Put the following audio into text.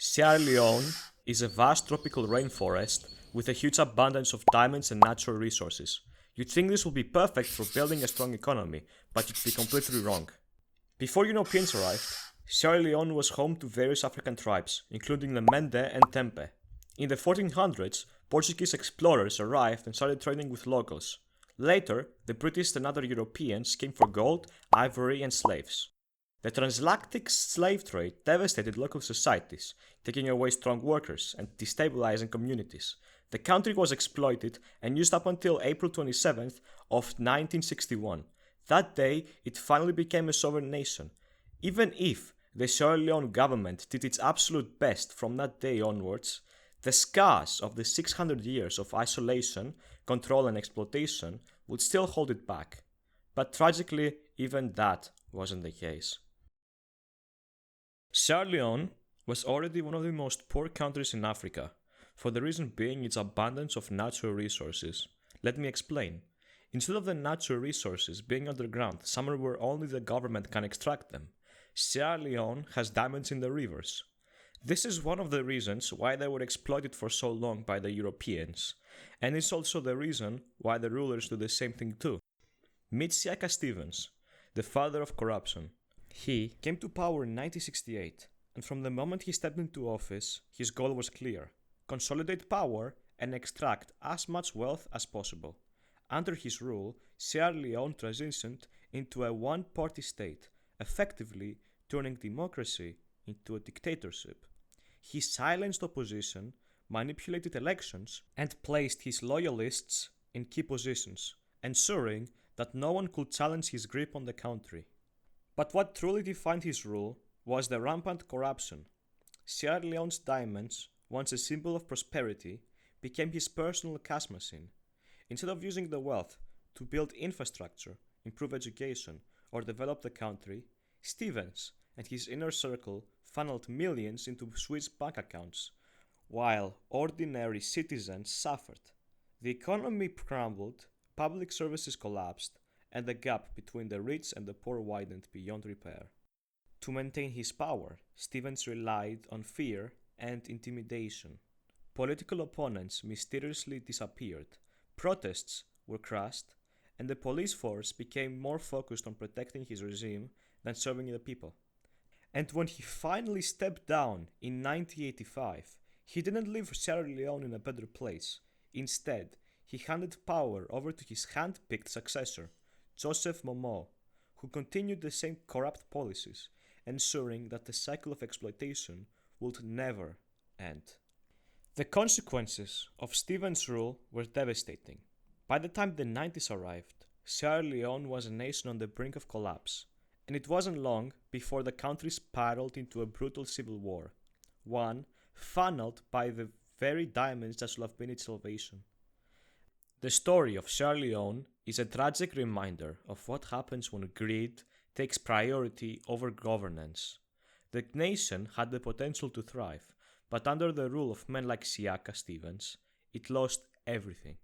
Sierra Leone is a vast tropical rainforest with a huge abundance of diamonds and natural resources. You'd think this would be perfect for building a strong economy, but you'd be completely wrong. Before Europeans arrived, Sierra Leone was home to various African tribes, including the Mende and Tempe. In the 1400s, Portuguese explorers arrived and started trading with locals. Later, the British and other Europeans came for gold, ivory, and slaves. The transatlantic slave trade devastated local societies, taking away strong workers and destabilizing communities. The country was exploited and used up until April 27th of 1961. That day, it finally became a sovereign nation. Even if the Sierra Leone government did its absolute best from that day onwards, the scars of the 600 years of isolation, control and exploitation would still hold it back. But tragically, even that wasn't the case. Sierra Leone was already one of the most poor countries in Africa, for the reason being its abundance of natural resources. Let me explain. Instead of the natural resources being underground, somewhere where only the government can extract them, Sierra Leone has diamonds in the rivers. This is one of the reasons why they were exploited for so long by the Europeans, and it's also the reason why the rulers do the same thing too. Meet Siaka Stevens, the father of corruption. He came to power in 1968, and from the moment he stepped into office, his goal was clear: consolidate power and extract as much wealth as possible. Under his rule, Sierra Leone transitioned into a one-party state, effectively turning democracy into a dictatorship. He silenced opposition, manipulated elections, and placed his loyalists in key positions, ensuring that no one could challenge his grip on the country. But what truly defined his rule was the rampant corruption. Sierra Leone's diamonds, once a symbol of prosperity, became his personal cash machine. Instead of using the wealth to build infrastructure, improve education, or develop the country, Stevens and his inner circle funneled millions into Swiss bank accounts, while ordinary citizens suffered. The economy crumbled, public services collapsed, and the gap between the rich and the poor widened beyond repair. To maintain his power, Stevens relied on fear and intimidation. Political opponents mysteriously disappeared, protests were crushed, and the police force became more focused on protecting his regime than serving the people. And when he finally stepped down in 1985, he didn't leave Sierra Leone in a better place. Instead, he handed power over to his hand-picked successor, Joseph Momo, who continued the same corrupt policies, ensuring that the cycle of exploitation would never end. The consequences of Stevens' rule were devastating. By the time the 90s arrived, Sierra Leone was a nation on the brink of collapse, and it wasn't long before the country spiraled into a brutal civil war, one funneled by the very diamonds that should have been its salvation. The story of Sierra Leone is a tragic reminder of what happens when greed takes priority over governance. The nation had the potential to thrive, but under the rule of men like Siaka Stevens, it lost everything.